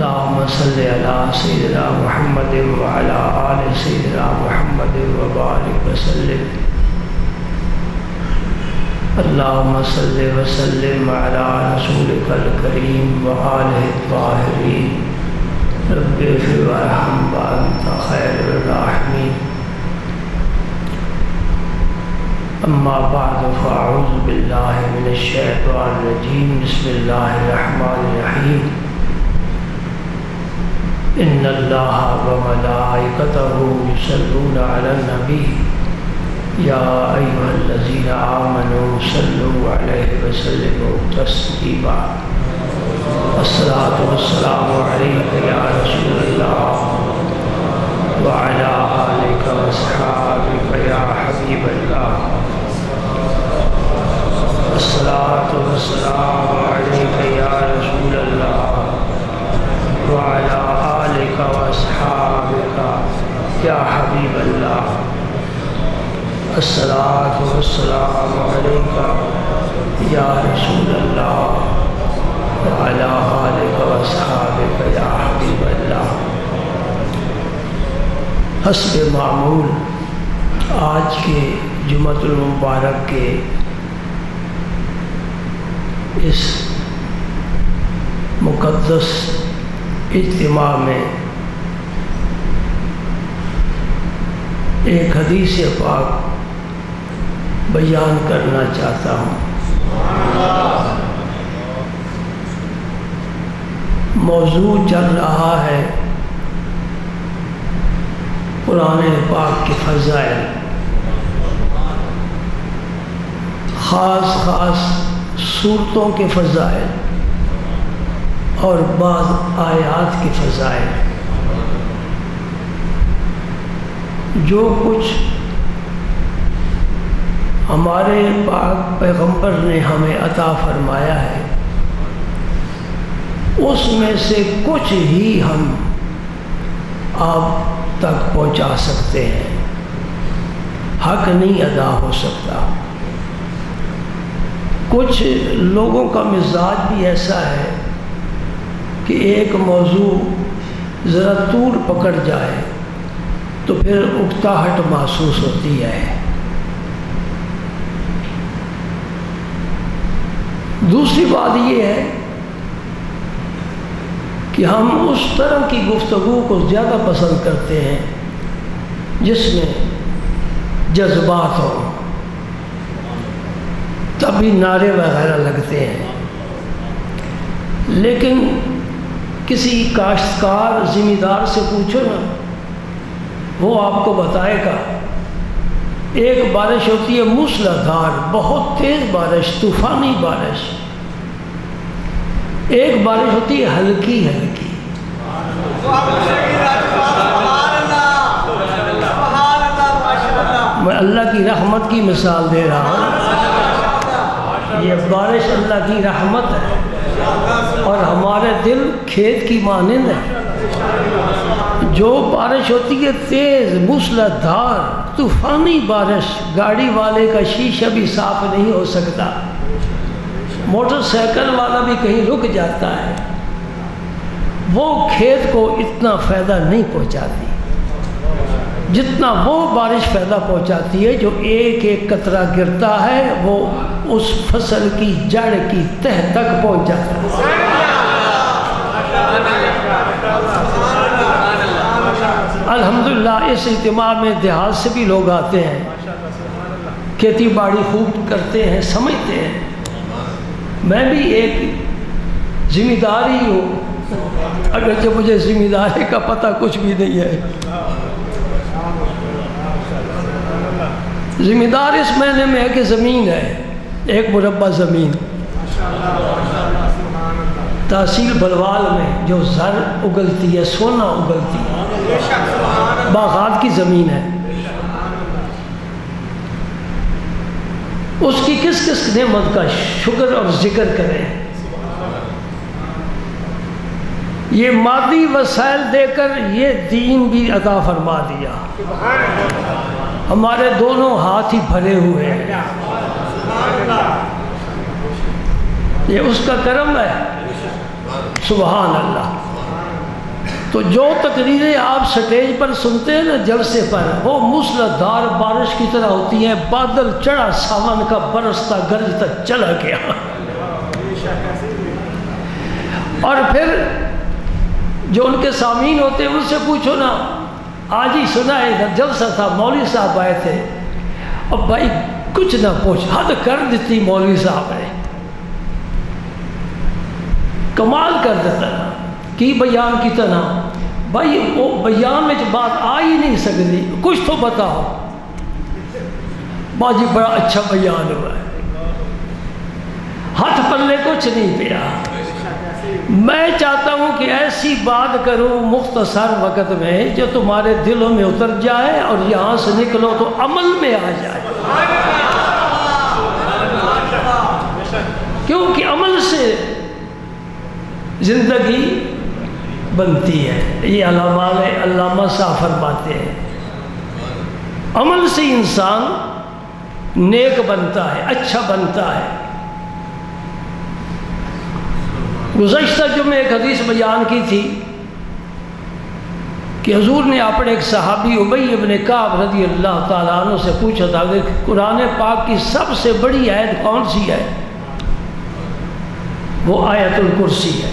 اللهم صل على سيدنا محمد وعلى آل سيدنا محمد وبارك وسلم اللهم صل وسلم على رسولك الكريم وآله الطاهرين رب اغفر وارحم وأنت خير الراحمين أما بعد فأعوذ بالله من الشيطان الرجيم بسم الله الرحمن الرحيم إن الله وملائكته يصلون على النبي يا أيها الذين آمنوا صلوا عليه وسلموا تسليما الصلاة والسلام عليك يا رسول الله وعلى آلك وأصحابك يا حبيب الله الصلاة والسلام عليك يا رسول الله وعلى آلك وأصحابك يا حبيب الله الصلاة والسلام عليك يا رسول الله وعلى آلك وأصحابك يا حبيب الله حسب معمول آج کے جمعۃ المبارک کے اس مقدس اجتماع میں ایک حدیث پاک بیان کرنا چاہتا ہوں۔ موضوع چل رہا ہے قرآن پاک کے فضائل، خاص صورتوں کے فضائل اور بعض آیات کے فضائل۔ جو کچھ ہمارے پاک پیغمبر نے ہمیں عطا فرمایا ہے اس میں سے کچھ ہی ہم آپ تک پہنچا سکتے ہیں، حق نہیں ادا ہو سکتا۔ کچھ لوگوں کا مزاج بھی ایسا ہے کہ ایک موضوع ذرا طول پکڑ جائے تو پھر اکتاہٹ محسوس ہوتی ہے۔ دوسری بات یہ ہے کہ ہم اس طرح کی گفتگو کو زیادہ پسند کرتے ہیں جس میں جذبات ہوں، تبھی نعرے وغیرہ لگتے ہیں۔ لیکن کسی کاشتکار ذمہ دار سے پوچھو نا، وہ آپ کو بتائے گا ایک بارش ہوتی ہے موسلا دھار، بہت تیز بارش، طوفانی بارش، ایک بارش ہوتی ہے ہلکی ہلکی۔ میں اللہ کی رحمت کی مثال دے رہا ہوں، یہ بارش اللہ کی رحمت ہے اور ہمارے دل کھیت کی مانند ہے۔ جو بارش ہوتی ہے تیز موسلادھار طوفانی بارش، گاڑی والے کا شیشہ بھی صاف نہیں ہو سکتا، موٹر سائیکل والا بھی کہیں رک جاتا ہے، وہ کھیت کو اتنا فائدہ نہیں پہنچاتی جتنا وہ بارش فائدہ پہنچاتی ہے جو ایک ایک قطرہ گرتا ہے وہ اس فصل کی جڑ کی تہ تک پہنچ جاتا ہے۔ الحمدللہ اس اجتماع میں دیہات سے بھی لوگ آتے ہیں، کھیتی باڑی خوب کرتے ہیں، سمجھتے ہیں۔ میں بھی ایک ذمہ دار ہی ہوں، اگرچہ مجھے ذمہ داری کا پتہ کچھ بھی نہیں ہے۔ ذمہ دار اس معنی میں ہے کہ زمین ہے، ایک مربع زمین تحصیل بلوال میں جو زر اگلتی ہے، سونا اگلتی ہے، باغات کی زمین ہے۔ اس کی کس کس نعمت کا شکر اور ذکر کریں۔ یہ مادی وسائل دے کر یہ دین بھی عطا فرما دیا، ہمارے دونوں ہاتھ ہی بھرے ہوئے ہیں، یہ اس کا کرم ہے۔ سبحان اللہ۔ تو جو تقریریں آپ سٹیج پر سنتے ہیں نا جلسے پر، وہ موسلادھار بارش کی طرح ہوتی ہیں، بادل چڑھا ساون کا برستا گرجتا چلا گیا۔ اور پھر جو ان کے سامعین ہوتے ہیں ان سے پوچھو نا، آج ہی سنا ہے جلسہ تھا، مولوی صاحب آئے تھے، اب بھائی کچھ نہ پوچھ، حد کر دیتی مولوی صاحب نے، کمال کر دیتا نا کی بیان کی طرح۔ بھائی وہ بیان میں بات آ ہی نہیں سکتی، کچھ تو بتاؤ۔ باجی بڑا اچھا بیان ہوا ہے، ہاتھ پلے کچھ نہیں پیا۔ میں چاہتا ہوں کہ ایسی بات کروں مختصر وقت میں جو تمہارے دلوں میں اتر جائے اور یہاں سے نکلو تو عمل میں آ جائے، کیونکہ عمل سے زندگی بنتی ہے۔ یہ علامہ صاحب فرماتے ہیں عمل سے انسان نیک بنتا ہے، اچھا بنتا ہے۔ گزشتہ جمعے ایک حدیث بیان کی تھی کہ حضور نے اپنے ایک صحابی ابی بن کعب رضی اللہ تعالیٰ عنہ سے پوچھا تھا کہ قرآن پاک کی سب سے بڑی آیت کون سی ہے؟ وہ آیت الکرسی ہے۔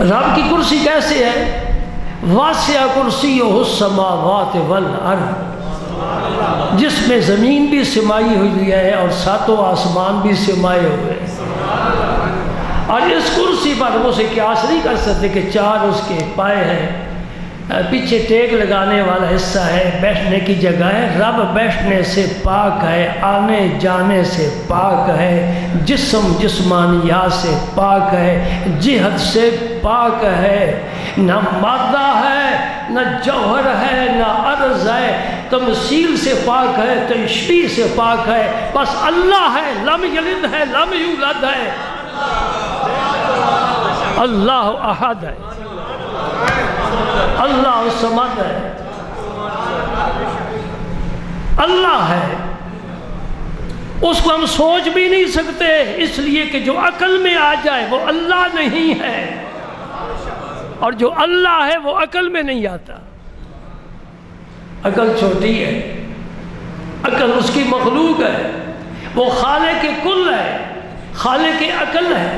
رب کی کرسی کیسے ہے؟ واسع کرسیہ السماوات والارض، جس میں زمین بھی سمائی ہوئی ہے اور ساتوں آسمان بھی سمائے ہوئے ہیں۔ اور اس کرسی پر وہ سے قیاس نہیں کر سکتے کہ چار اس کے پائے ہیں، پیچھے ٹیک لگانے والا حصہ ہے، بیٹھنے کی جگہ ہے۔ رب بیٹھنے سے پاک ہے، آنے جانے سے پاک ہے، جسم جسمانیات سے پاک ہے، جہت سے پاک ہے، نہ مادہ ہے نہ جوہر ہے نہ عرض ہے، تمثیل سے پاک ہے، تشبیہ سے پاک ہے، بس اللہ ہے، لم یلد ہے لم یولد ہے، اللہ احد ہے، اللہ صمد ہے، اللہ ہے۔ اس کو ہم سوچ بھی نہیں سکتے، اس لیے کہ جو عقل میں آ جائے وہ اللہ نہیں ہے، اور جو اللہ ہے وہ عقل میں نہیں آتا۔ عقل چھوٹی ہے، عقل اس کی مخلوق ہے، وہ خالق کل ہے، خالق عقل ہے۔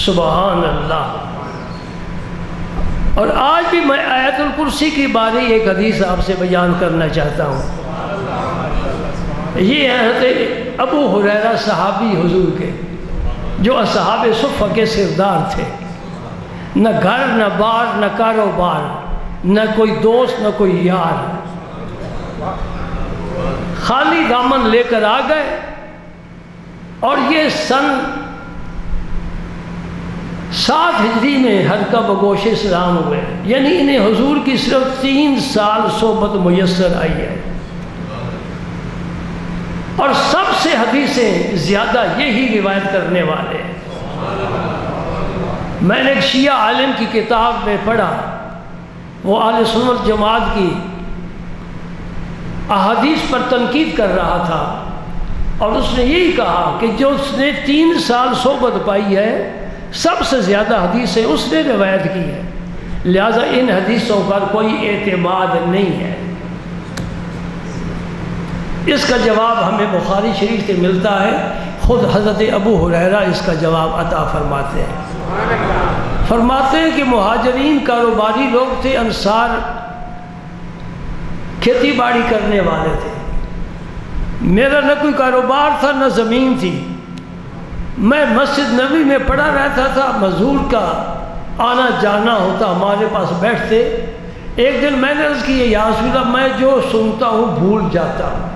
سبحان اللہ۔ اور آج بھی میں آیت الکرسی کی باری ایک حدیث آپ سے بیان کرنا چاہتا ہوں۔ یہ حضرت ابو ہریرہ صحابی حضور کے، جو اصحاب صفہ کے سردار تھے، نہ گھر نہ بار نہ کاروبار، نہ کوئی دوست نہ کوئی یار، خالی دامن لے کر آ گئے، اور یہ سن 7 ہجری میں حلقہ بگوش اسلام ہوئے، یعنی انہیں حضور کی صرف 3 سال صحبت میسر آئی ہے، اور سب سے حدیثیں زیادہ یہی روایت کرنے والے ہیں۔ میں نے ایک شیعہ عالم کی کتاب میں پڑھا، وہ اہل سنت جماعت کی احادیث پر تنقید کر رہا تھا، اور اس نے یہی کہا کہ جو اس نے 3 سال صحبت پائی ہے، سب سے زیادہ حدیثیں اس نے روایت کی ہے، لہذا ان حدیثوں پر کوئی اعتماد نہیں ہے۔ اس کا جواب ہمیں بخاری شریف سے ملتا ہے، خود حضرت ابو ہریرہ اس کا جواب عطا فرماتے ہیں۔ فرماتے ہیں کہ مہاجرین کاروباری لوگ تھے، انصار کھیتی باڑی کرنے والے تھے، میرا نہ کوئی کاروبار تھا نہ زمین تھی، میں مسجد نبی میں پڑھا رہتا تھا، مزدور کا آنا جانا ہوتا، ہمارے پاس بیٹھتے۔ ایک دن میں نے عرض کی، یا رسول اللہ میں جو سنتا ہوں بھول جاتا ہوں،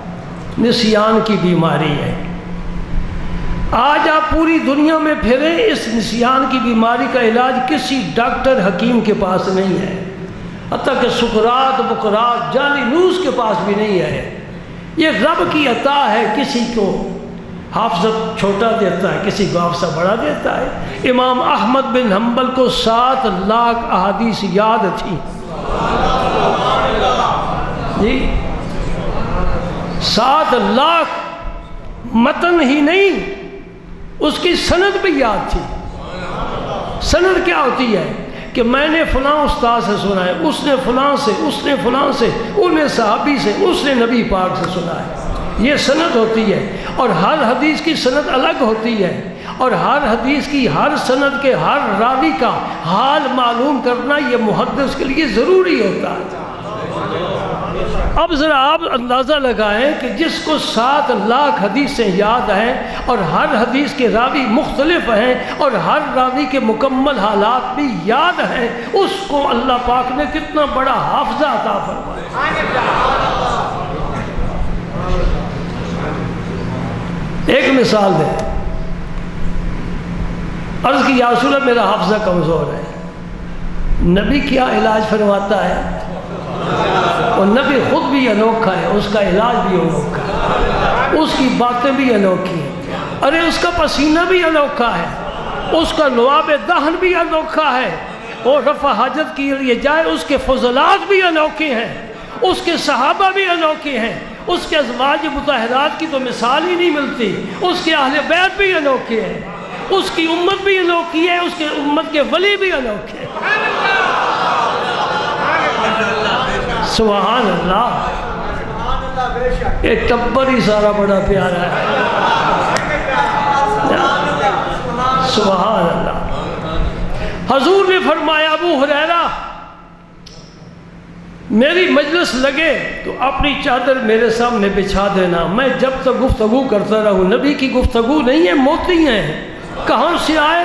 نسیان کی بیماری ہے۔ آج آپ پوری دنیا میں پھریں، اس نسیان کی بیماری کا علاج کسی ڈاکٹر حکیم کے پاس نہیں ہے، حتیٰ کہ سقراط بقراط جالینوس کے پاس بھی نہیں ہے۔ یہ رب کی عطا ہے، کسی کو حافظہ چھوٹا دیتا ہے، کسی کو حافظہ بڑا دیتا ہے۔ امام احمد بن حنبل کو 7 لاکھ احادیث یاد تھی جی، 7 لاکھ متن ہی نہیں، اس کی سند بھی یاد تھی۔ سند کیا ہوتی ہے کہ میں نے فلاں استاد سے سنا ہے، اس نے فلاں سے، اس نے فلاں سے، انہیں صحابی سے، اس نے نبی پاک سے سنا ہے، یہ سند ہوتی ہے۔ اور ہر حدیث کی سند الگ ہوتی ہے، اور ہر حدیث کی ہر سند کے ہر راوی کا حال معلوم کرنا یہ محدث کے لیے ضروری ہوتا ہے۔ اب ذرا آپ اندازہ لگائیں کہ جس کو 7 لاکھ حدیثیں یاد ہیں اور ہر حدیث کے راوی مختلف ہیں اور ہر راوی کے مکمل حالات بھی یاد ہیں، اس کو اللہ پاک نے کتنا بڑا حافظہ عطا فرمایا۔ ایک مثال دیں، عرض کی یا رسول اللہ میرا حافظہ کمزور ہے، نبی کیا علاج فرماتا ہے؟ اور نبی خود بھی انوکھا ہے، اس کا علاج بھی انوکھا ہے، اس کی باتیں بھی انوکھی ہیں، ارے اس کا پسینہ بھی انوکھا ہے، اس کا لعاب دہن بھی انوکھا ہے، اور رفع حاجت کے لیے جائے اس کے فضلات بھی انوکھے ہیں، اس کے صحابہ بھی انوکھے ہیں، اس کے ازواج مطہرات کی تو مثال ہی نہیں ملتی، اس کے اہل بیت بھی انوکھے ہیں، اس کی امت بھی انوکھی ہے، اس کے امت کے ولی بھی انوکھے ہیں۔ سبحان اللہ، ایک ٹبر ہی سارا بڑا پیارا ہے۔ سبحان اللہ۔ حضور نے فرمایا ابو ہریرہ میری مجلس لگے تو اپنی چادر میرے سامنے بچھا دینا، میں جب تک گفتگو کرتا رہوں۔ نبی کی گفتگو نہیں ہے، موتی ہیں، کہاں سے آئے؟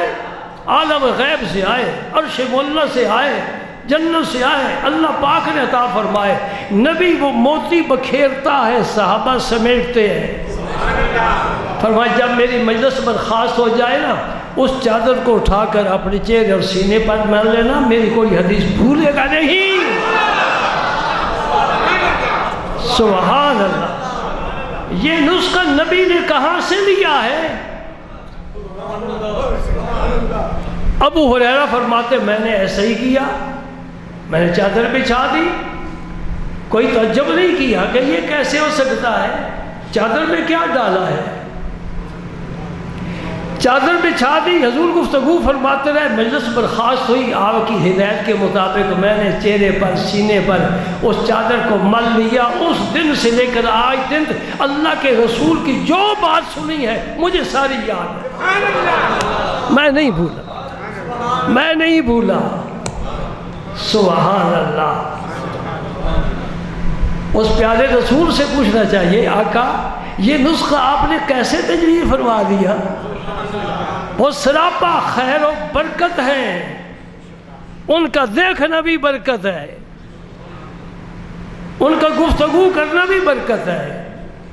عالم غیب سے آئے، عرش مولا سے آئے، جنت سے آئے، اللہ پاک نے عطا فرمائے۔ نبی وہ موتی بکھیرتا ہے، صحابہ سمیٹتے ہیں۔ فرمایا جب میری مجلس برخاست ہو جائے نا، اس چادر کو اٹھا کر اپنے چہرے اور سینے پر مل لینا، میری کوئی حدیث بھولے گا نہیں۔ سبحان اللہ، یہ نسخہ نبی نے کہاں سے لیا ہے؟ ابو ہریرہ فرماتے میں نے ایسا ہی کیا، میں نے چادر بچھا دی، کوئی تعجب نہیں کیا کہ یہ کیسے ہو سکتا ہے، چادر میں کیا ڈالا ہے؟ چادر بچھا دی، حضور گفتگو فرماتے رہے، مجلس برخاست ہوئی، آپ کی ہدایت کے مطابق میں نے چہرے پر سینے پر اس چادر کو مل لیا۔ اس دن سے لے کر آج دن اللہ کے رسول کی جو بات سنی ہے مجھے ساری یاد ہے، میں نہیں بھولا، میں نہیں بھولا۔ سبحان اللہ۔ اس پیارے رسول سے پوچھنا چاہیے آقا یہ نسخہ آپ نے کیسے تجویز فرما دیا؟ وہ سراپا خیر و برکت ہے، ان کا دیکھنا بھی برکت ہے، ان کا گفتگو کرنا بھی برکت ہے،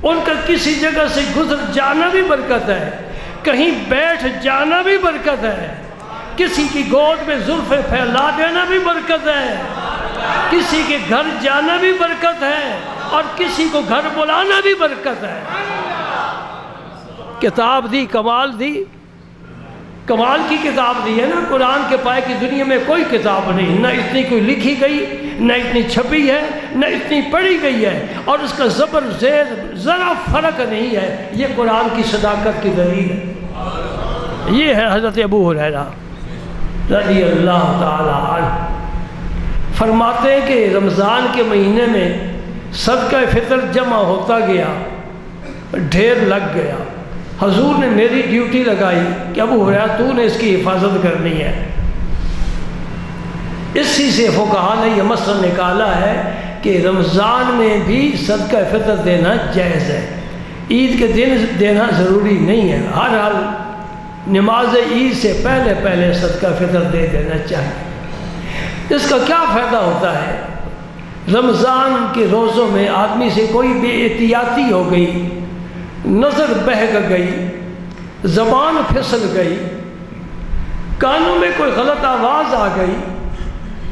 ان کا کسی جگہ سے گزر جانا بھی برکت ہے، کہیں بیٹھ جانا بھی برکت ہے، کسی کی گود میں زلفیں پھیلا دینا بھی برکت ہے، کسی کے گھر جانا بھی برکت ہے، اور کسی کو گھر بلانا بھی برکت ہے۔ کتاب دی، کمال دی، کمال کی کتاب دی ہے نا۔ قرآن کے پائے کی دنیا میں کوئی کتاب نہیں، نہ اتنی کوئی لکھی گئی، نہ اتنی چھپی ہے، نہ اتنی پڑھی گئی ہے، اور اس کا زبر زیر ذرا فرق نہیں ہے۔ یہ قرآن کی صداقت کی دلیل ہے۔ یہ ہے حضرت ابو ہریرہ رضی اللہ تعالی عنہ، فرماتے ہیں کہ رمضان کے مہینے میں صدقہ فطر جمع ہوتا گیا، ڈھیر لگ گیا۔ حضور نے میری ڈیوٹی لگائی کہ ابو ہریرہ تو نے اس کی حفاظت کرنی ہے۔ اسی سے فقہاء نے یہ مسئلہ نکالا ہے کہ رمضان میں بھی صدقہ فطر دینا جائز ہے، عید کے دن دینا ضروری نہیں ہے۔ ہر حال نماز عید سے پہلے پہلے صدقہ فطر دے دینا چاہیے۔ اس کا کیا فائدہ ہوتا ہے؟ رمضان کے روزوں میں آدمی سے کوئی بے احتیاطی ہو گئی، نظر بہک گئی، زبان پھسل گئی، کانوں میں کوئی غلط آواز آ گئی،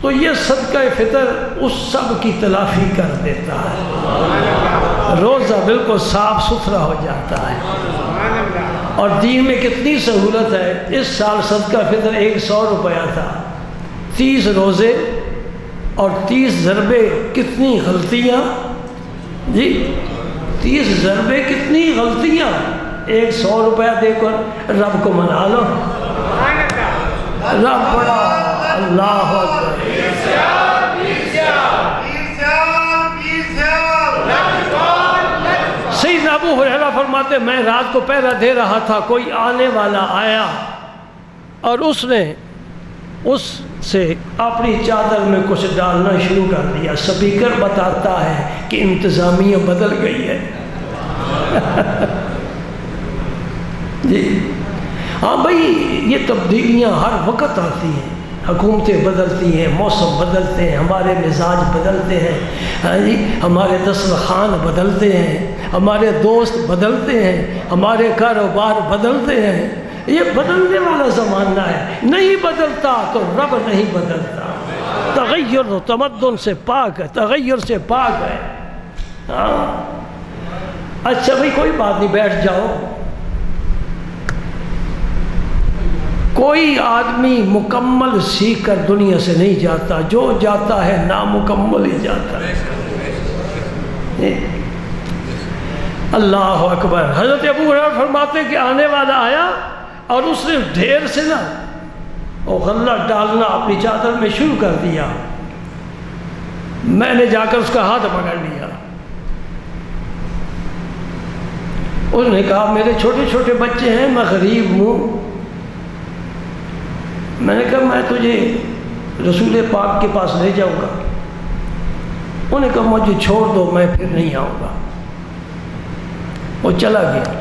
تو یہ صدقہ فطر اس سب کی تلافی کر دیتا ہے، روزہ بالکل صاف ستھرا ہو جاتا ہے۔ اور دین میں کتنی سہولت ہے۔ اس سال صدقہ فطر 100 روپیہ تھا، 30 روزے اور 30 ضربے، کتنی غلطیاں جی، 30 ضربے کتنی غلطیاں، 100 روپیہ دے کر رب کو منا لو. رب بڑا. اللہ اکبر. سیدنا ابو ہریرہ فرماتے میں رات کو پہرا دے رہا تھا، کوئی آنے والا آیا اور اس نے اس سے اپنی چادر میں کچھ ڈالنا شروع کر دیا. سپیکر بتاتا ہے کہ انتظامیہ بدل گئی ہے. جی ہاں بھائی، یہ تبدیلیاں ہر وقت آتی ہیں، حکومتیں بدلتی ہیں، موسم بدلتے ہیں، ہمارے مزاج بدلتے ہیں، ہاں جی ہمارے دسترخوان بدلتے ہیں، ہمارے دوست بدلتے ہیں، ہمارے کاروبار بدلتے ہیں. یہ بدلنے والا زمانہ ہے. نہیں بدلتا تو رب نہیں بدلتا. تغیر و تمدن سے پاک ہے، تغیر سے پاک ہے. ہاں اچھا بھائی کوئی بات نہیں، بیٹھ جاؤ. کوئی آدمی مکمل سیکھ کر دنیا سے نہیں جاتا، جو جاتا ہے نامکمل ہی جاتا ہے. اللہ اکبر. حضرت ابو ہریرہ فرماتے کہ آنے والا آیا اور اس نے ڈھیر سے نا وہ غلہ ڈالنا اپنی چادر میں شروع کر دیا. میں نے جا کر اس کا ہاتھ پکڑ لیا. اس نے کہا میرے چھوٹے چھوٹے بچے ہیں، میں غریب ہوں. میں نے کہا میں تجھے رسول پاک کے پاس لے جاؤں گا. انہوں نے کہا مجھے چھوڑ دو، میں پھر نہیں آؤں گا. وہ چلا گیا.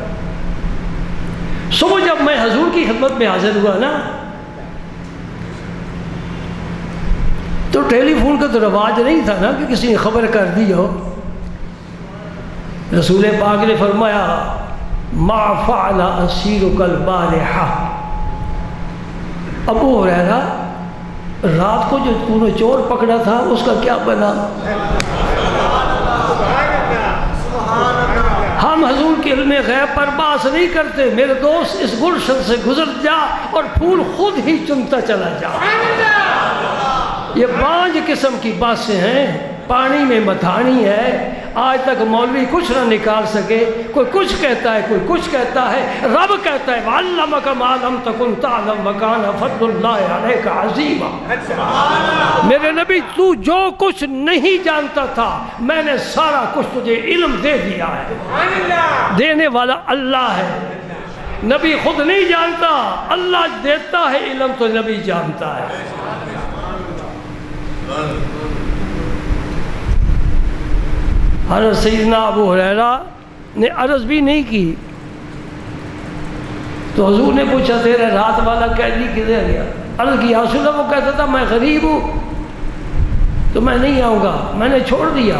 صبح جب میں حضور کی خدمت میں حاضر ہوا نا تو ٹیلی فون کا تو رواج نہیں تھا نا کہ کسی نے خبر کر دی ہو. رسول پاک نے فرمایا ما فعل اسیرک البارحہ. ابو ہریرہ رات کو جو تو نے چور پکڑا تھا اس کا کیا بنا؟ ہم حضور کے علم غیب پر بحث نہیں کرتے. میرے دوست اس گلشن سے گزر جا اور پھول خود ہی چنتا چلا جا. یہ 5 قسم کی باتیں ہیں. پانی میں متھانی ہے. آج تک مولوی کچھ نہ نکال سکے. کوئی کچھ کہتا ہے، کوئی کچھ کہتا ہے. رب کہتا ہے وَعَلَّمَكَ مَا لَمْ تَكُنْ تَعْلَمْ وَكَانَ فَضْلُ اللَّهِ عَلَيْكَ عَظِيمًا. میرے نبی تو جو کچھ نہیں جانتا تھا میں نے سارا کچھ تجھے علم دے دیا ہے. دینے والا اللہ ہے. نبی خود نہیں جانتا، اللہ دیتا ہے علم تو نبی جانتا ہے. حضرت سیدنا ابو ہریرہ نے عرض بھی نہیں کی تو حضور نے پوچھا تیرا رات والا قیدی کدھر گیا؟ عرض کی یا رسول اللہ وہ کہتا تھا میں غریب ہوں تو میں نہیں آؤں گا، میں نے چھوڑ دیا.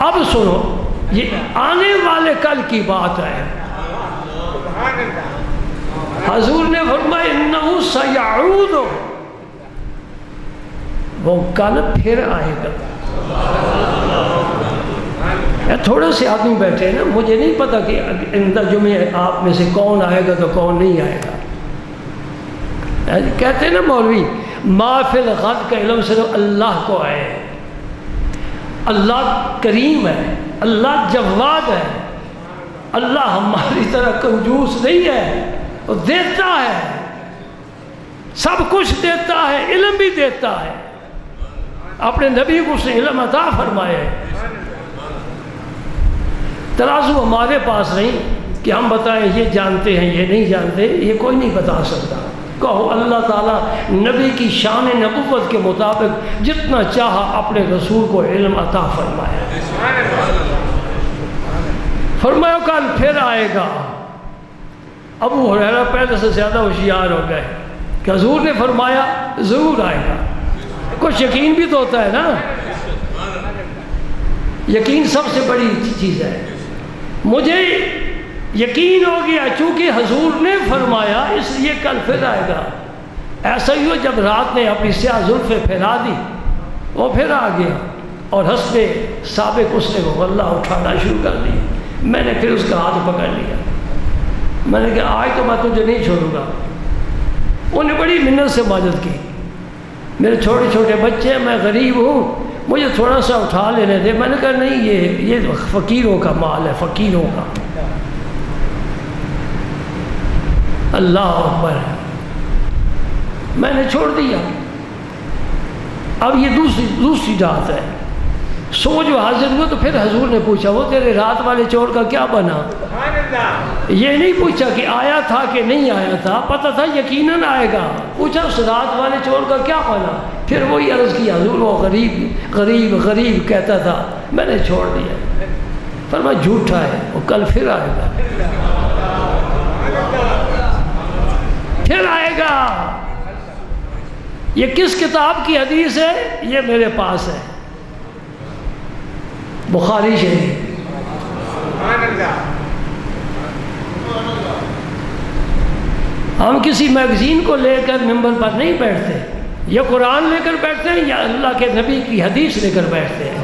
اب سنو یہ آنے والے کل کی بات ہے. حضور نے فرمایا انہو سیعود، وہ کل پھر آئے گا. تھوڑے سے آدمی بیٹھے ہیں نا، مجھے نہیں پتا کہ اندر جمعے آپ میں سے کون آئے گا تو کون نہیں آئے گا. کہتے ہیں نا مولوی ما فی الغد کا علم صرف اللہ کو ہے. اللہ کریم ہے، اللہ جواد ہے. اللہ ہماری طرح کنجوس نہیں ہے، وہ دیتا ہے، سب کچھ دیتا ہے، علم بھی دیتا ہے. اپنے نبی کو اس نے علم عطا فرمائے. ترازو ہمارے پاس نہیں کہ ہم بتائیں یہ جانتے ہیں یہ نہیں جانتے، یہ کوئی نہیں بتا سکتا. کہو اللہ تعالیٰ نبی کی شان نبوت کے مطابق جتنا چاہا اپنے رسول کو علم عطا فرمایا. فرمایا کل پھر آئے گا. ابو ہریرہ پہلے سے زیادہ ہوشیار ہو گئے کہ حضور نے فرمایا ضرور آئے گا. کچھ یقین بھی تو ہوتا ہے نا. یقین سب سے بڑی چیز ہے. مجھے یقین ہو گیا چونکہ حضور نے فرمایا اس لیے کل پھر آئے گا. ایسا ہی ہو جب رات نے اپنی سیاہ زلفیں پھیلا دی وہ پھر آ گیا اور حسب سابق اس نے وہ غلہ اٹھانا شروع کر دی. میں نے پھر اس کا ہاتھ پکڑ لیا. میں نے کہا آج تو میں تجھے نہیں چھوڑوں گا. انہوں نے بڑی منت سے مدد کی. میرے چھوٹے چھوٹے بچے ہیں، میں غریب ہوں، مجھے تھوڑا سا اٹھا لینے دے. میں نے کہا نہیں، یہ فقیروں کا مال ہے، فقیروں کا. اللہ اکبر، میں نے چھوڑ دیا۔ اب یہ دوسری رات ہے، سو جو حاضر ہوئے تو پھر حضور نے پوچھا وہ تیرے رات والے چور کا کیا بنا؟ یہ نہیں پوچھا کہ آیا تھا کہ نہیں آیا تھا، پتہ تھا یقیناً آئے گا، پوچھا اس رات والے چور کا کیا بنا؟ پھر وہی عرض کیا حضور وہ غریب غریب غریب کہتا تھا، میں نے چھوڑ دیا۔ فرمایا جھوٹا ہے، وہ کل پھر آئے گا، پھر آئے گا۔ یہ کس کتاب کی حدیث ہے؟ یہ میرے پاس ہے، بخاری شریف۔ ہم کسی میگزین کو لے کر ممبر پر نہیں بیٹھتے، یا قرآن لے کر بیٹھتے ہیں یا اللہ کے نبی کی حدیث لے کر بیٹھتے ہیں۔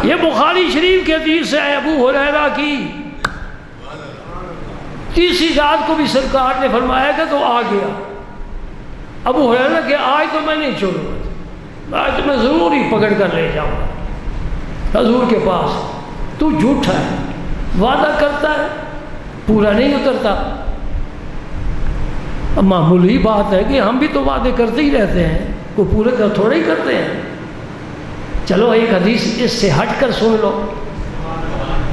یہ بخاری شریف کی حدیث ہے ابو ہریرہ کی، تیسری رات کو بھی سرکار نے فرمایا کہ تو آ گیا۔ ابو ہریرہ کہ آج تو میں نہیں چھوڑوں گا، آج تو میں ضرور ہی پکڑ کر لے جاؤں گا حضور کے پاس۔ تو جھوٹا ہے، وعدہ کرتا ہے پورا نہیں اترتا۔ اب معمولی بات ہے کہ ہم بھی تو وعدے کرتے ہی رہتے ہیں، کوئی پورے کا تھوڑا ہی کرتے ہیں۔ چلو ایک حدیث اس سے ہٹ کر سن لو۔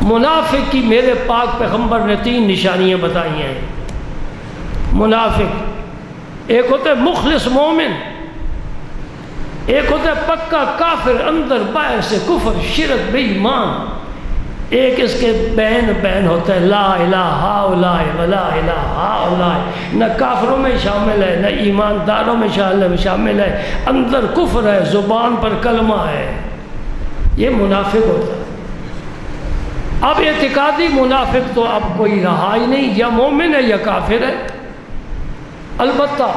منافق کی میرے پاک پیغمبر نے 3 نشانیاں بتائی ہیں۔ منافق ایک ہوتا ہے مخلص مومن، ایک ہوتا ہے پکا کافر، اندر باہر سے کفر شرک بے ایمان، ایک اس کے بین ہوتا ہے لا الہ ہؤلاء ولا الہ ہؤلاء، نہ کافروں میں شامل ہے نہ ایمانداروں میں شامل ہے، اندر کفر ہے، زبان پر کلمہ ہے، یہ منافق ہوتا ہے۔ اب اعتقادی منافق تو اب کوئی رہا ہی نہیں، یا مومن ہے یا کافر ہے۔ البتہ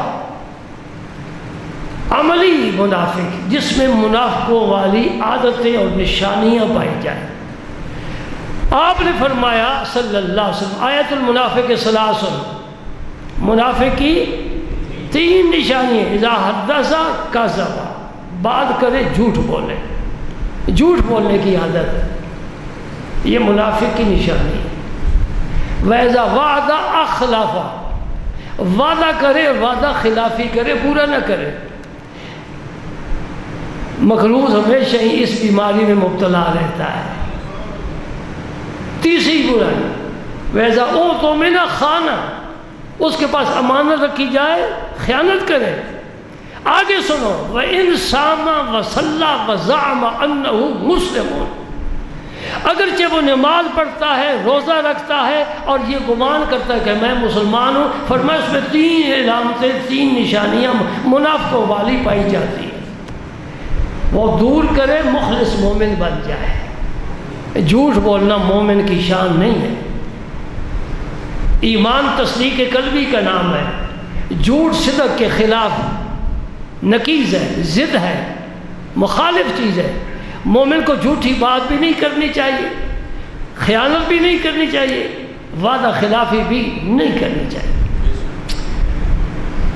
عملی منافق جس میں منافقوں والی عادتیں اور نشانیاں پائی جائیں۔ آپ نے فرمایا صلی اللہ علیہ وسلم آیت المنافق ثلاث، منافق کی 3 نشانیاں، اذا حدث کذب، بات کرے جھوٹ بولے، جھوٹ بولنے کی عادت ہے، یہ منافق کی نشانی ہے۔ وَإِذَا وَعَدَ أَخْلَفَ، وعدہ کرے وعدہ خلافی کرے، پورا نہ کرے۔ مخلوق ہمیشہ ہی اس بیماری میں مبتلا رہتا ہے۔ تیسری برائی ویسا اؤتمن خانہ، اس کے پاس امانت رکھی جائے خیانت کرے۔ آگے سنو، وَإِنْ صَامَ وَصَلَّى وَزَعَمَ أَنَّهُ مُسْلِمٌ، اگرچہ وہ نماز پڑھتا ہے روزہ رکھتا ہے اور یہ گمان کرتا ہے کہ میں مسلمان ہوں، فرمایا اس میں 3 علامتیں 3 نشانیاں منافقوں والی پائی جاتی ہیں۔ وہ دور کرے مخلص مومن بن جائے۔ جھوٹ بولنا مومن کی شان نہیں ہے۔ ایمان تصدیق قلبی کا نام ہے، جھوٹ صدق کے خلاف نقیض ہے، ضد ہے، مخالف چیز ہے۔ مومن کو جھوٹی بات بھی نہیں کرنی چاہیے، خیانت بھی نہیں کرنی چاہیے، وعدہ خلافی بھی نہیں کرنی چاہیے۔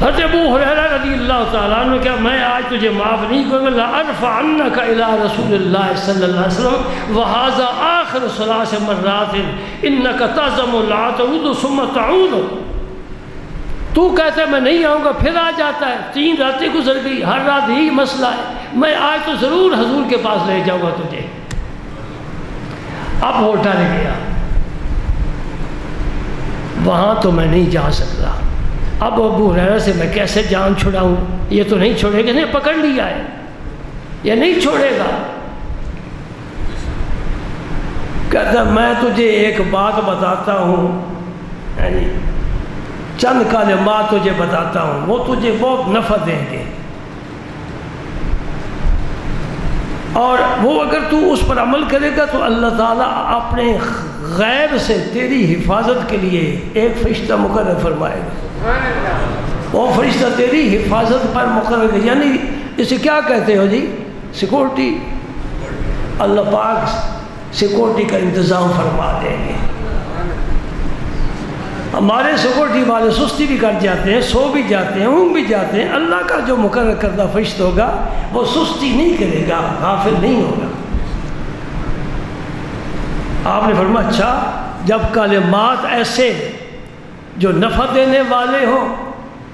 حضرت ابو ہریرہ رضی اللہ تعالیٰ عنہ کہا میں آج تجھے معاف نہیں کروں گا، لأرفعنک الی رسول اللہ صلی اللہ علیہ وسلم وہذا آخر 3 مرات انک تعزم لا تعود ثم تعود۔ تو کہتا ہے میں نہیں آؤں گا، پھر آ جاتا ہے، 3 راتیں گزر گئی، ہر رات یہی مسئلہ ہے، میں آج تو ضرور حضور کے پاس لے جاؤں گا تجھے۔ اب وہ ڈر گیا، وہاں تو میں نہیں جا سکتا، اب ابو ہریرہ سے میں کیسے جان چھڑاؤں، یہ تو نہیں چھوڑے گا، نہیں پکڑ لیا ہے، یہ نہیں چھوڑے گا۔ کہتا میں تجھے ایک بات بتاتا ہوں، یعنی چند کلمات تجھے بتاتا ہوں، وہ تجھے بہت نفع دیں گے، اور وہ اگر تو اس پر عمل کرے گا تو اللہ تعالیٰ اپنے غیب سے تیری حفاظت کے لیے ایک فرشتہ مقرر فرمائے گا، وہ فرشتہ تیری حفاظت پر مقرر ہے۔ یعنی اسے کیا کہتے ہو جی؟ سیکورٹی۔ اللہ پاک سیکورٹی کا انتظام فرما دیں گے۔ ہمارے سیکورٹی والے سستی بھی کر جاتے ہیں، سو بھی جاتے ہیں، اونگ بھی جاتے ہیں، اللہ کا جو مقرر کردہ فرشتہ ہوگا وہ سستی نہیں کرے گا، غافل نہیں ہوگا۔ آپ نے فرمایا اچھا، جب کلمات ایسے جو نفع دینے والے ہوں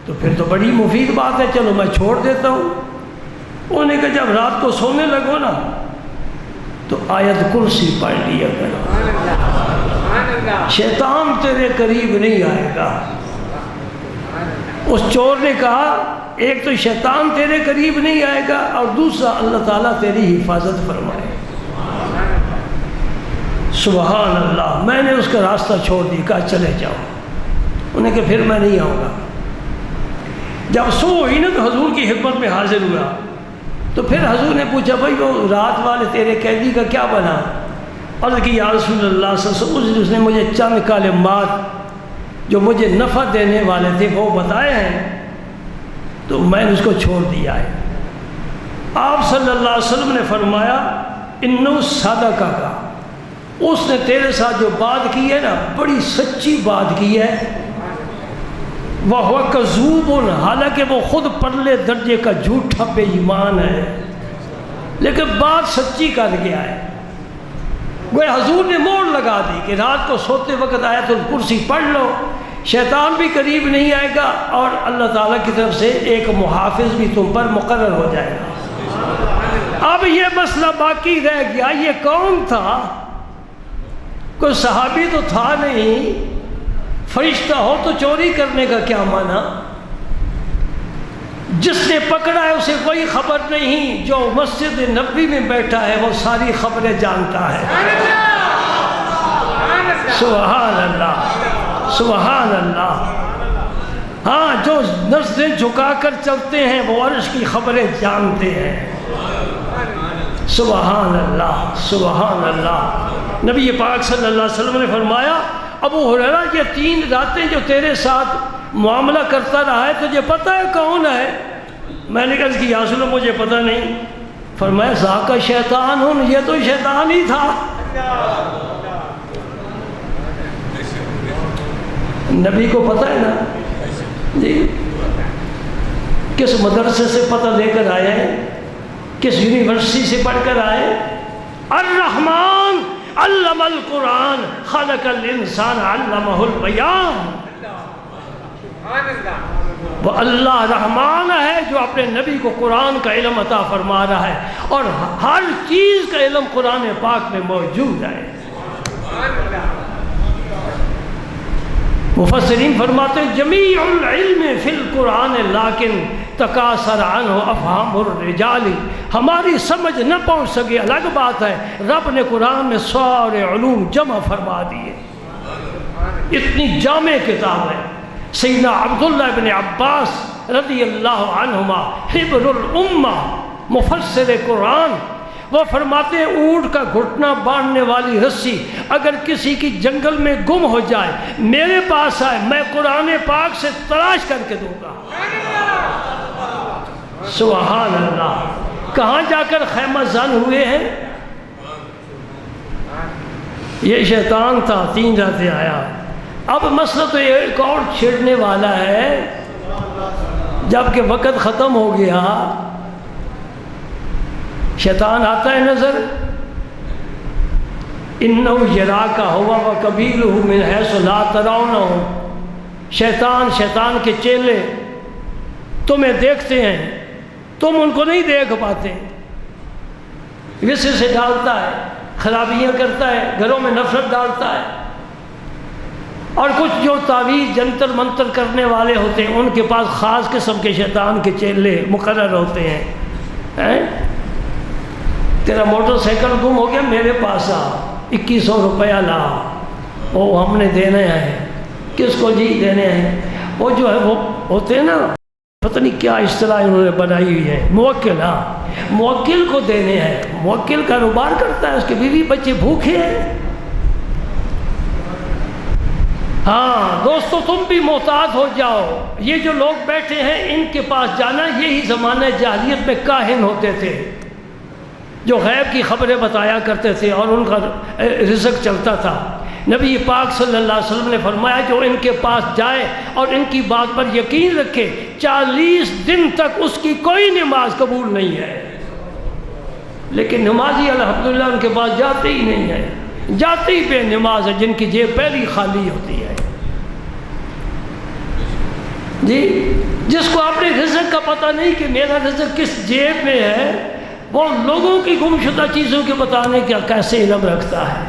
تو پھر تو بڑی مفید بات ہے، چلو میں چھوڑ دیتا ہوں۔ انہوں نے کہا جب رات کو سونے لگو نا تو آیت کرسی پڑھ لیا کرو، شیطان تیرے قریب نہیں آئے گا۔ اس چور نے کہا ایک تو شیطان تیرے قریب نہیں آئے گا اور دوسرا اللہ تعالیٰ تیری حفاظت فرمائے۔ سبحان اللہ۔ میں نے اس کا راستہ چھوڑ دیا، کہا چلے جاؤ۔ انہوں نے کہا پھر میں نہیں آؤں گا۔ جب صبح ہوئی نا تو حضور کی خدمت میں حاضر ہوا، تو پھر حضور نے پوچھا بھائی وہ رات والے تیرے قیدی کا کیا بنا؟ عرض کی یا رسول اللہ صلی اللہ علیہ وسلم، اس نے مجھے چند کلمات جو مجھے نفع دینے والے تھے وہ بتائے ہیں تو میں نے اس کو چھوڑ دیا ہے۔ آپ صلی اللہ علیہ وسلم نے فرمایا انو صادقہ کا، اس نے تیرے ساتھ جو بات کی ہے نا بڑی سچی بات کی ہے۔ وَهُوَ كَذُوبٌ، حالانکہ وہ خود پرلے درجے کا جھوٹا بے ایمان ہے، لیکن بات سچی کر گیا ہے۔ گویا حضور نے موڑ لگا دی کہ رات کو سوتے وقت آیت الکرسی پڑھ لو، شیطان بھی قریب نہیں آئے گا اور اللہ تعالیٰ کی طرف سے ایک محافظ بھی تم پر مقرر ہو جائے گا۔ اب یہ مسئلہ باقی رہ گیا، یہ کون تھا؟ کوئی صحابی تو تھا نہیں، فرشتہ ہو تو چوری کرنے کا کیا معنی؟ جس نے پکڑا ہے اسے کوئی خبر نہیں، جو مسجد نبوی میں بیٹھا ہے وہ ساری خبریں جانتا ہے۔ سبحان اللہ، سبحان اللہ۔ ہاں، جو نظریں جھکا کر چلتے ہیں وہ عرش کی خبریں جانتے ہیں۔ سبحان اللہ، سبحان اللہ۔ نبی پاک صلی اللہ علیہ وسلم نے فرمایا ابو ہریرہ یہ 3 راتیں جو تیرے ساتھ معاملہ کرتا رہا ہے تجھے پتہ ہے کون ہے؟ میں نے کہا کہ یا رسول اللہ مجھے پتہ نہیں۔ فرمایا ذاک شیطان ہوں، یہ تو شیطان ہی تھا۔ نبی کو پتہ ہے نا جی، کس مدرسے سے پتہ لے کر آئے ہیں، کس یونیورسٹی سے پڑھ کر آئے؟ الرحمن علم القرآن خلق الانسان علمہ البیان۔ وہ اللہ رحمان ہے جو اپنے نبی کو قرآن کا علم عطا فرما رہا ہے اور ہر چیز کا علم قرآن پاک میں موجود ہے۔ مفسرین فرماتے ہیں جمیع العلم فی القرآن لیکن تکاثر عنہ افہام الرجال، ہماری سمجھ نہ پہنچ سکے الگ بات ہے، رب نے قرآن میں سارے علوم جمع فرما دیے، اتنی جامع کتاب ہے۔ سیدنا عبداللہ بن عباس رضی اللہ عنہما حبر الامہ مفسر قرآن، وہ فرماتے ہیں اونٹ کا گھٹنا باندھنے والی رسی اگر کسی کی جنگل میں گم ہو جائے میرے پاس آئے میں قرآن پاک سے تلاش کر کے دوں گا۔ سبحان اللہ۔ کہاں جا کر خیمہ زن ہوئے ہیں؟ یہ شیطان تھا، 3 راتیں آیا۔ اب مسئلہ تو ایک اور چھڑنے والا ہے، جب کہ وقت ختم ہو گیا شیطان آتا ہے نظر، اِنَّهُ يَرَاكَ هُوَ وَقَبِيلُهُ مِنْ حَيْثُ لَا تَرَوْنَهُمْ، شیطان کے چیلے تمہیں دیکھتے ہیں، تم ان کو نہیں دیکھ پاتے، وسوسے ڈالتا ہے، خرابیاں کرتا ہے، گھروں میں نفرت ڈالتا ہے، اور کچھ جو تعویذ جنتر منتر کرنے والے ہوتے ہیں ان کے پاس خاص قسم کے شیطان کے چیلے مقرر ہوتے ہیں۔ تیرا موٹر سائیکل گم ہو گیا میرے پاس آ، 2100 روپیہ لا، وہ ہم نے دینے ہیں۔ کس کو جی دینے ہیں؟ وہ جو ہے وہ ہوتے ہیں نا، پتہ نہیں کیا اصطلاح انہوں نے بنائی ہوئی ہے، موکل۔ ہاں، موکل کو دینے ہیں، موکل کاروبار کرتا ہے، اس کے بیوی بچے بھوکے ہیں۔ ہاں دوستو تم بھی محتاط ہو جاؤ، یہ جو لوگ بیٹھے ہیں ان کے پاس جانا، یہی زمانہ جاہلیت میں کاہن ہوتے تھے جو غیب کی خبریں بتایا کرتے تھے اور ان کا رزق چلتا تھا۔ نبی پاک صلی اللہ علیہ وسلم نے فرمایا جو ان کے پاس جائے اور ان کی بات پر یقین رکھے 40 دن تک اس کی کوئی نماز قبول نہیں ہے، لیکن نمازی الحمدللہ ان کے پاس جاتے ہی نہیں ہے، جاتے ہی بے نماز ہے، جن کی جیب پہلی خالی ہوتی ہے۔ جی جس کو اپنے رزق کا پتہ نہیں کہ میرا رزق کس جیب میں ہے، وہ لوگوں کی گمشدہ چیزوں کے بتانے کا کیسے علم رکھتا ہے؟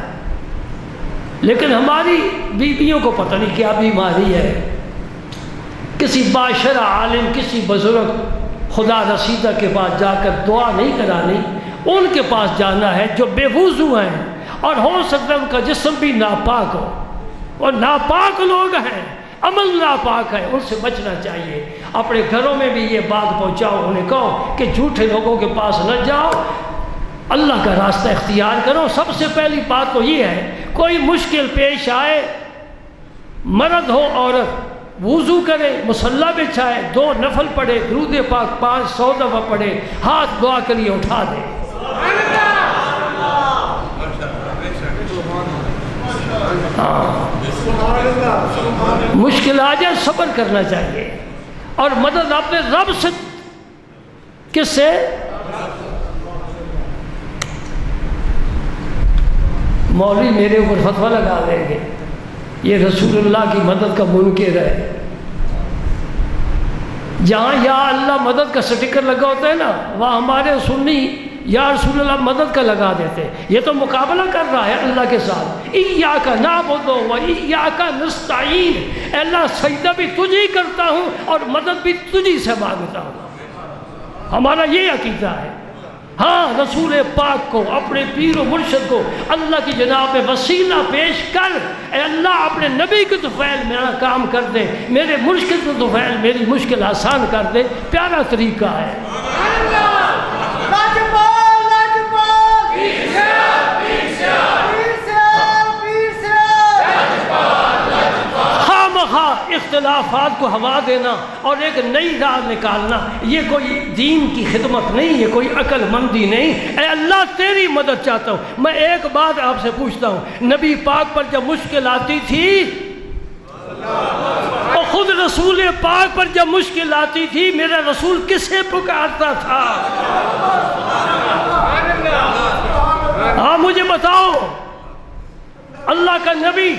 لیکن ہماری بیویوں کو پتہ نہیں کیا بیماری ہے۔ کسی باشرہ عالم، کسی بزرگ خدا رسیدہ کے پاس جا کر دعا نہیں کرانی، ان کے پاس جانا ہے جو بے وضو ہیں، اور ہو سکتا ہے ان کا جسم بھی ناپاک ہو، اور ناپاک لوگ ہیں، عمل ناپاک ہے، ان سے بچنا چاہیے۔ اپنے گھروں میں بھی یہ بات پہنچاؤ، انہیں کہو کہ جھوٹے لوگوں کے پاس نہ جاؤ، اللہ کا راستہ اختیار کرو۔ سب سے پہلی بات تو یہ ہے، کوئی مشکل پیش آئے، مرد ہو عورت، وضو کرے، مصلی بچھائے، 2 نفل پڑھے، درود پاک 500 دفعہ پڑھے، ہاتھ دعا کے لیے اٹھا دے۔ مشکل آ جائے صبر کرنا چاہیے، اور مدد اپنے رب سے۔ کس سے؟ مولوی میرے اوپر فتویٰ لگا دیں گے یہ رسول اللہ کی مدد کا منکر ہے۔ جہاں یا اللہ مدد کا سٹیکر لگا ہوتا ہے نا، وہاں ہمارے سنی یا رسول اللہ مدد کا لگا دیتے۔ یہ تو مقابلہ کر رہا ہے اللہ کے ساتھ۔ ایاک نعبد و ایاک نستعین، اے اللہ سجدہ بھی تجھے ہی کرتا ہوں اور مدد بھی تجھے سے مانگتا ہوں۔ ہمارا یہ عقیدہ ہے۔ ہاں، رسول پاک کو، اپنے پیر و مرشد کو اللہ کی جناب میں وسیلہ پیش کر، اے اللہ اپنے نبی کے طفیل میرا کام کر دے، میرے مرشد کے طفیل میری مشکل آسان کر دے۔ پیارا طریقہ ہے۔ اختلافات کو ہوا دینا اور ایک نئی راہ نکالنا، یہ کوئی دین کی خدمت نہیں، یہ کوئی عقل مندی نہیں۔ اے اللہ تیری مدد چاہتا ہوں۔ میں ایک بات آپ سے پوچھتا ہوں، نبی پاک پر جب مشکل آتی تھی، اور خود رسول پاک پر جب مشکل آتی تھی، میرا رسول کسے پکارتا تھا؟ ہاں مجھے بتاؤ۔ اللہ کا نبی،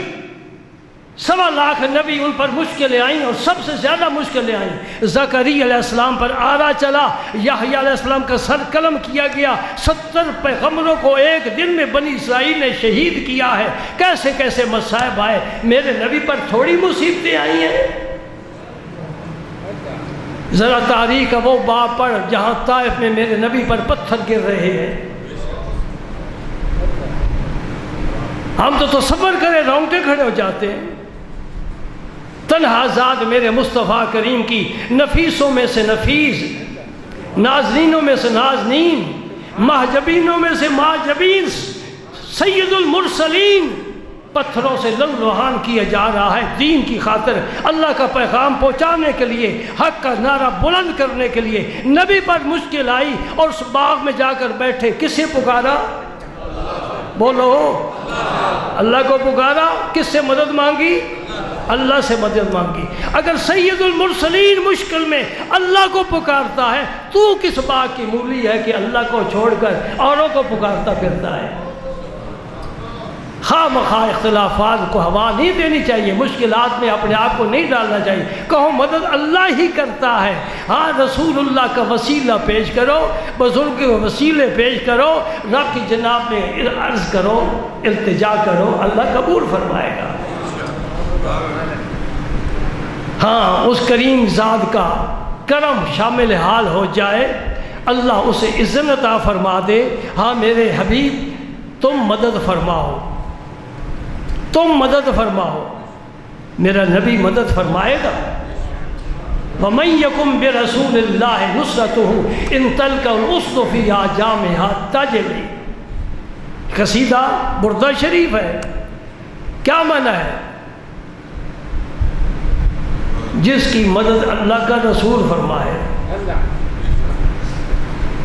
1.25 لاکھ نبی، ان پر مشکلیں آئیں، اور سب سے زیادہ مشکلیں آئیں زکریا علیہ السلام پر آرا چلا، یحییٰ علیہ السلام کا سر قلم کیا گیا، 70 پیغمبروں کو ایک دن میں بنی اسرائیل نے شہید کیا ہے۔ کیسے کیسے مصائب آئے، میرے نبی پر تھوڑی مصیبتیں آئی ہیں؟ ذرا تاریخ کا وہ باب پڑھ جہاں طائف میں میرے نبی پر پتھر گر رہے ہیں۔ ہم تو تصور کریں رونگٹے کھڑے ہو جاتے ہیں۔ تنہا ذات میرے مصطفیٰ کریم کی نفیسوں میں سے نفیس، نازنینوں میں سے نازنین، محجبینوں میں سے محجبین، سید المرسلین، پتھروں سے لہو کیا جا رہا ہے دین کی خاطر، اللہ کا پیغام پہنچانے کے لیے، حق کا نعرہ بلند کرنے کے لیے۔ نبی پر مشکل آئی اور اس باغ میں جا کر بیٹھے، کسے پکارا؟ بولو، اللہ کو پکارا۔ کس سے مدد مانگی؟ اللہ سے مدد مانگی۔ اگر سید المرسلین مشکل میں اللہ کو پکارتا ہے، تو کس بات کی مولی ہے کہ اللہ کو چھوڑ کر اوروں کو پکارتا پھرتا ہے؟ خواہ مخواہ اختلافات کو ہوا نہیں دینی چاہیے، مشکلات میں اپنے آپ کو نہیں ڈالنا چاہیے۔ کہو مدد اللہ ہی کرتا ہے۔ ہاں، رسول اللہ کا وسیلہ پیش کرو، بزرگ کے وسیلے پیش کرو، رب کی جناب میں عرض کرو، التجا کرو، اللہ قبول فرمائے گا۔ ہاں، اس کریم ذات کا کرم شامل حال ہو جائے، اللہ اسے عزت عطا فرما دے۔ ہاں میرے حبیب، تم مدد فرماؤ، تم مدد فرماؤ، میرا نبی مدد فرمائے گا۔ وَمَن يَكُن بِرَسُولِ اللَّهِ نُصْرَتُهُ إِن تَلْقَ الْأُسْدُ فِي أَعْجَامِهَا تَجْرِي۔ قصیدہ بردہ شریف ہے۔ کیا معنی ہے؟ جس کی مدد اللہ کا رسول فرمائے،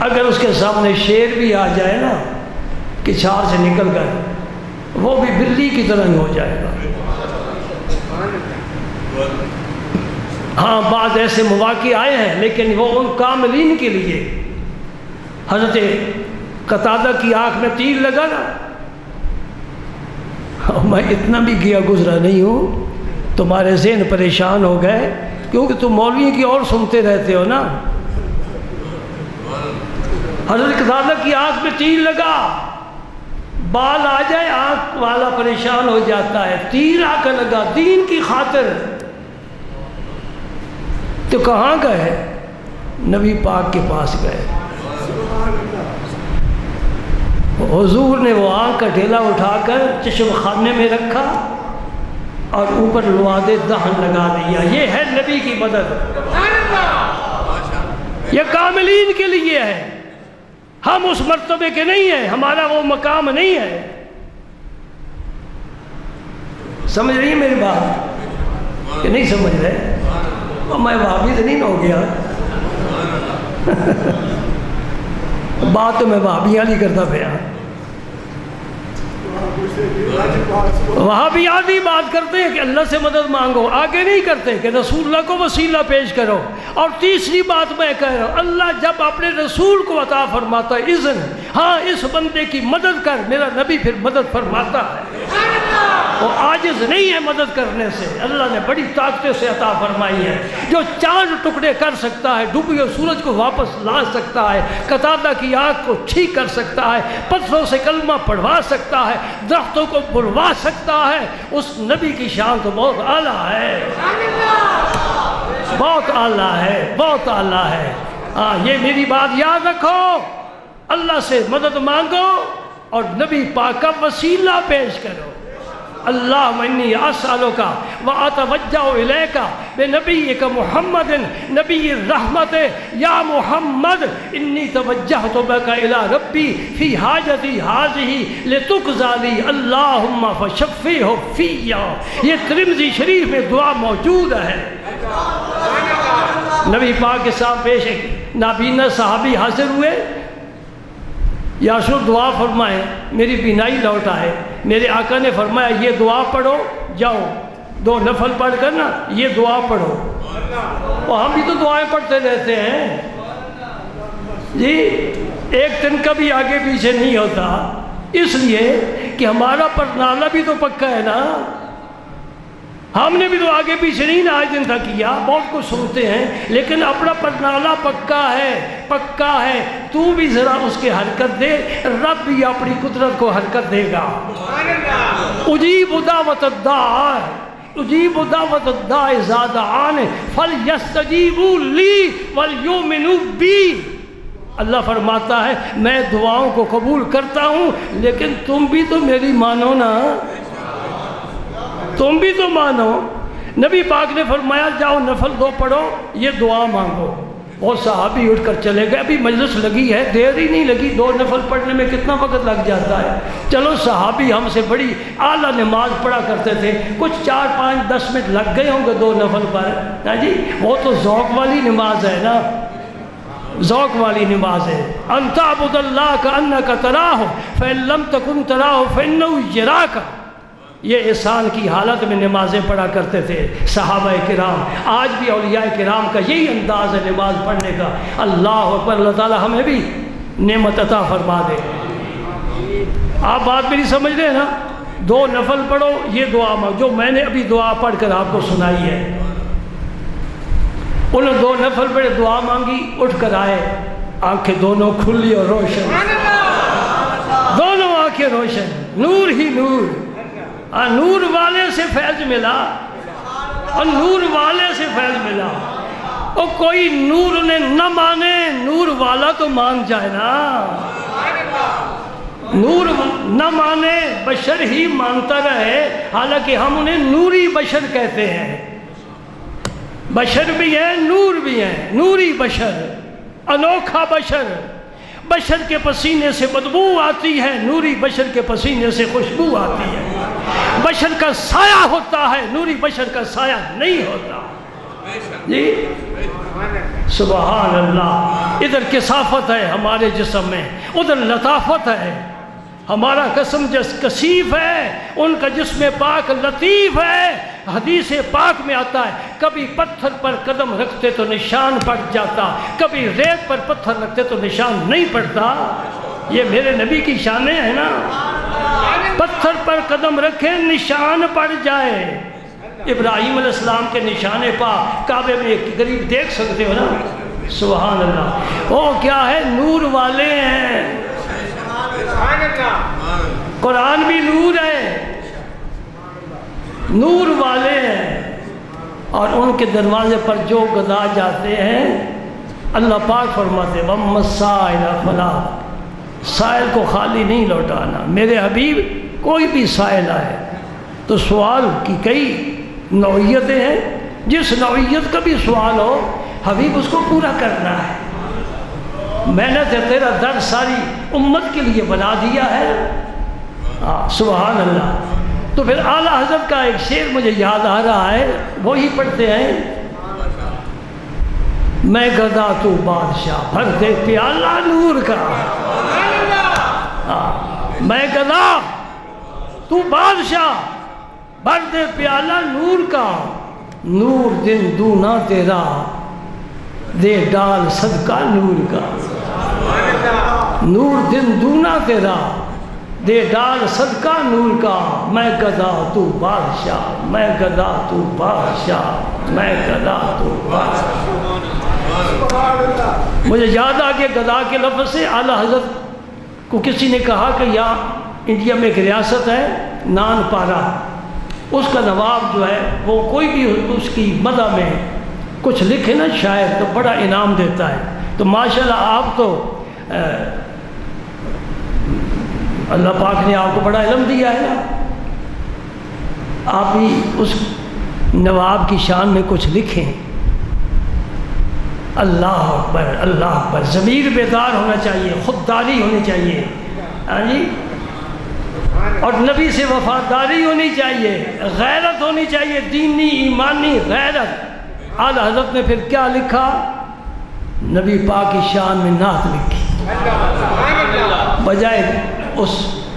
اگر اس کے سامنے شیر بھی آ جائے نا کچھار سے نکل کر، وہ بھی بلی کی طرح ہی ہو جائے گا۔ ہاں، بعض ایسے مواقع آئے ہیں، لیکن وہ ان کاملین کے لیے۔ حضرت قتادہ کی آنکھ میں تیر لگا نا، میں اتنا بھی گیا گزرا نہیں ہوں، تمہارے ذہن پریشان ہو گئے، کیونکہ تم مولوی کی اور سنتے رہتے ہو نا۔ حضرت قتادہ کی آنکھ میں تیر لگا، بال آ جائے آنکھ والا پریشان ہو جاتا ہے، تیر آ کر لگا دین کی خاطر۔ تو کہاں گئے؟ نبی پاک کے پاس گئے۔ حضور نے وہ آنکھ کا ڈھیلا اٹھا کر چشم خانے میں رکھا اور اوپر لواد دہن لگا دیا۔ یہ ہے نبی کی مدد، یہ کاملین کے لیے ہے۔ ہم اس مرتبے کے نہیں ہیں، ہمارا وہ مقام نہیں ہے۔ سمجھ رہی ہیں میری بات کہ نہیں سمجھ رہے؟ میں وہابی تو نہیں ہو گیا بات تو میں وہابیاں نہیں کرتا پیا۔ وہاں بھی آدھی بات کرتے ہیں کہ اللہ سے مدد مانگو، آگے نہیں کرتے کہ رسول اللہ کو وسیلہ پیش کرو۔ اور تیسری بات میں کہہ رہا ہوں، اللہ جب اپنے رسول کو عطا فرماتا ہے اذن، ہاں اس بندے کی مدد کر، میرا نبی پھر مدد فرماتا ہے۔ وہ عاجز نہیں ہے مدد کرنے سے، اللہ نے بڑی طاقتوں سے عطا فرمائی ہے۔ جو چاند ٹکڑے کر سکتا ہے، ڈوبے ہوئے سورج کو واپس لا سکتا ہے، قتادہ کی آنکھ کو ٹھیک کر سکتا ہے، پتھروں سے کلمہ پڑھوا سکتا ہے، درختوں کو بلوا سکتا ہے، اس نبی کی شان تو بہت اعلیٰ ہے، بہت اعلیٰ ہے، بہت اعلیٰ ہے۔ ہاں یہ میری بات یاد رکھو، اللہ سے مدد مانگو اور نبی پاک کا وسیلہ پیش کرو۔ اللہم انی اسألک واتوجہ الیک بنبیک محمد نبی الرحمت یا محمد انی توجہت بک الی ربی فی حاجتی ہذہ لتقضی لی اللہم فشفعہ فی۔ یہ ترمذی شریف میں دعا موجود ہے۔ نبی پاک کے ساتھ پیش ایک نابینا صحابی حاضر ہوئے، یا رسول دعا فرمائیں میری بینائی لوٹ آئے۔ میرے آقا نے فرمایا یہ دعا پڑھو، جاؤ 2 نفل پڑھ کر نا یہ دعا پڑھو۔ اور ہم بھی تو دعائیں پڑھتے رہتے ہیں جی، ایک دن کا بھی آگے پیچھے نہیں ہوتا، اس لیے کہ ہمارا پرنالہ بھی تو پکا ہے نا۔ ہم نے بھی تو آگے پیچھے نہیں نا آج دن تک کیا، بہت کچھ سنتے ہیں لیکن اپنا پرنالہ پکا ہے، پکا ہے۔ تو بھی ذرا اس کے حرکت دے، رب بھی اپنی قدرت کو حرکت دے گا۔ اجیب دعوت الداع، اجیب دعوت الداع اذا دعان فلیستجیبوا لی ولیؤمنوا بی۔ اللہ فرماتا ہے میں دعاؤں کو قبول کرتا ہوں لیکن تم بھی تو میری مانو نا، تم بھی تو مانو۔ نبی پاک نے فرمایا جاؤ نفل 2 پڑھو، یہ دعا مانگو۔ اور صحابی اٹھ کر چلے گئے، ابھی مجلس لگی ہے، دیر ہی نہیں لگی، 2 نفل پڑھنے میں کتنا وقت لگ جاتا ہے۔ چلو صحابی ہم سے بڑی اعلیٰ نماز پڑھا کرتے تھے، کچھ 4 5 10 منٹ لگ گئے ہوں گے 2 نفل پر، نا جی وہ تو ذوق والی نماز ہے نا، ذوق والی نماز ہے۔ ان تعبد اللہ کانک تراہ فان لم تکن تراہ فانہ یراک۔ یہ احسان کی حالت میں نمازیں پڑھا کرتے تھے صحابہ کرام۔ آج بھی اولیاء کرام کا یہی انداز ہے نماز پڑھنے کا۔ اللہ اکبر، اللہ تعالی ہمیں بھی نعمت عطا فرما دے۔ آپ بات میری سمجھ رہے ہیں نا؟ 2 نفل پڑھو، یہ دعا مانگو جو میں نے ابھی دعا پڑھ کر آپ کو سنائی ہے۔ انہوں نے 2 نفل پڑھے، دعا مانگی، اٹھ کر آئے، آنکھیں دونوں کھلی اور روشن، دونوں آنکھیں روشن، نور ہی نور۔ نور والے سے فیض ملا، اور نور والے سے فیض ملا۔ اور کوئی نور انہیں نہ مانے، نور والا تو مان جائے نا۔ نور نہ مانے، بشر ہی مانتا رہے، حالانکہ ہم انہیں نوری بشر کہتے ہیں۔ بشر بھی ہیں، نور بھی ہیں، نوری بشر، انوکھا بشر۔ بشر کے پسینے سے بدبو آتی ہے، نوری بشر کے پسینے سے خوشبو آتی ہے۔ بشر کا سایہ ہوتا ہے، نوری بشر کا سایہ نہیں ہوتا۔ جی سبحان اللہ۔ ادھر کثافت ہے ہمارے جسم میں، ادھر لطافت ہے۔ ہمارا جسم کثیف ہے، ان کا جسم پاک لطیف ہے۔ حدیث پاک میں آتا ہے کبھی پتھر پر قدم رکھتے تو نشان پڑ جاتا، کبھی ریت پر پتھر رکھتے تو نشان نہیں پڑتا۔ یہ میرے نبی کی شانیں ہیں نا۔ پتھر پر قدم رکھے نشان پڑ جائے، ابراہیم علیہ السلام کے نشان پا کعبے میں قریب دیکھ سکتے ہو نا، سبحان اللہ۔ وہ کیا ہے؟ نور والے ہیں، قرآن بھی نور ہے، نور والے ہیں، اور ان کے دروازے پر جو گدا جاتے ہیں اللہ پاک فرماتے ہیں وَأَمَّا السَّائِلَ فَلَا، سائل کو خالی نہیں لوٹانا۔ میرے حبیب کوئی بھی سائل آئے تو سوال کی کئی نوعیتیں ہیں، جس نوعیت کا بھی سوال ہو حبیب اس کو پورا کرنا ہے۔ میں نے تیرا در ساری امت کے لیے بنا دیا ہے، سبحان اللہ۔ تو پھر اعلیٰ حضرت کا ایک شعر مجھے یاد آ رہا ہے، وہی پڑھتے ہیں، میں گدا تو بادشاہ بھر دے پیالہ نور کا، میں گدا تو بادشاہ بھر دے پیالہ نور کا، نور دن دونا تیرا دے ڈال صدقہ نور کا، نور دن دونا تیرا دے ڈال صدقہ نور کا، میں گدا تو بادشاہ، میں گدا تو بادشاہ، میں گدا تو بادشاہ۔ مجھے یاد آ کہ گدا کے لفظ سے اعلیٰ حضرت کو کسی نے کہا کہ یا انڈیا میں ایک ریاست ہے نان پارا، اس کا نواب جو ہے وہ کوئی بھی اس کی مدح میں کچھ لکھے نا شاعر تو بڑا انعام دیتا ہے۔ تو ماشاءاللہ آپ تو اللہ پاک نے آپ کو بڑا علم دیا ہے نا، آپ بھی اس نواب کی شان میں کچھ لکھیں۔ اللہ اکبر، اللہ اکبر، ضمیر بیدار ہونا چاہیے، خودداری ہونی چاہیے، ہاں جی، اور نبی سے وفاداری ہونی چاہیے، غیرت ہونی چاہیے، دینی ایمانی غیرت۔ اعلیٰ حضرت نے پھر کیا لکھا؟ نبی پاک کی شان میں نعت لکھی، بجائے اس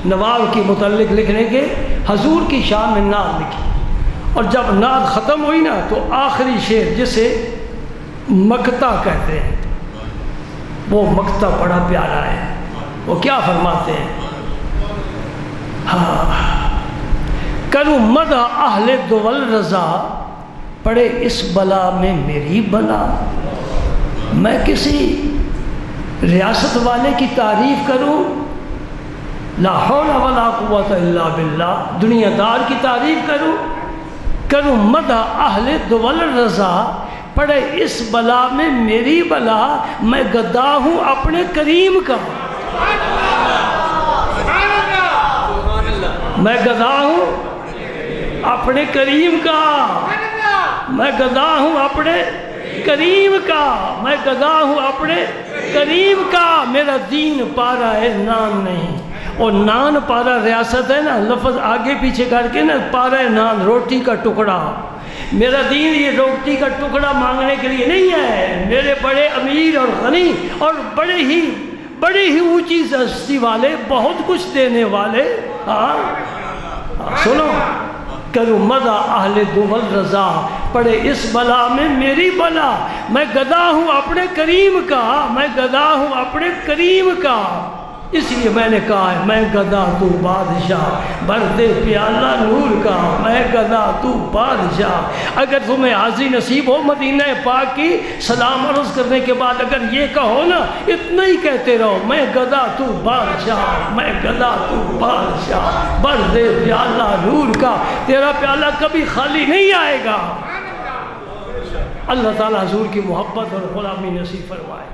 نواب کی متعلق لکھنے کے حضور کی شان میں نعت لکھی۔ اور جب نعت ختم ہوئی نا تو آخری شعر جسے مقطع کہتے ہیں، وہ مقطع بڑا پیارا ہے۔ وہ کیا فرماتے ہیں؟ کروں مدح اہل دول رضا، پڑے اس بلا میں میری بلا، میں کسی ریاست والے کی تعریف کروں، لا حول ولا قوت الا باللہ، دنیا دار کی تعریف کروں مدح اہل دول رضا، پڑے اس بلا میں میری بلا، میں گدا ہوں اپنے کریم کا، میں گدا ہوں اپنے کریم کا، میں گدا ہوں اپنے کریم کا، میں گدا ہوں اپنے کریم کا، میرا دین پارا ہے نان نہیں۔ اور نان پارا ریاست ہے نا، لفظ آگے پیچھے کر کے نا، پارا ہے نان روٹی کا ٹکڑا، میرا دین یہ روٹی کا ٹکڑا مانگنے کے لیے نہیں ہے، میرے بڑے امیر اور غنی اور بڑے ہی اونچی ہستی والے، بہت کچھ دینے والے، سنو، کروں مدح اہل دول رضا، پڑے اس بلا میں میری بلا، میں گدا ہوں اپنے کریم کا، میں گدا ہوں اپنے کریم کا۔ اس لیے میں نے کہا ہے میں گدا تو بادشاہ بھر دے پیالہ نور کا، میں گدا تو بادشاہ۔ اگر تمہیں حاضری نصیب ہو مدینہ پاک کی سلام عرض کرنے کے بعد اگر یہ کہو نا، اتنا ہی کہتے رہو، میں گدا تو بادشاہ، میں گدا تو بادشاہ، بھر دے پیالہ نور کا، تیرا پیالہ کبھی خالی نہیں آئے گا۔ اللہ تعالیٰ حضور کی محبت اور غلامی نصیب فرمائے۔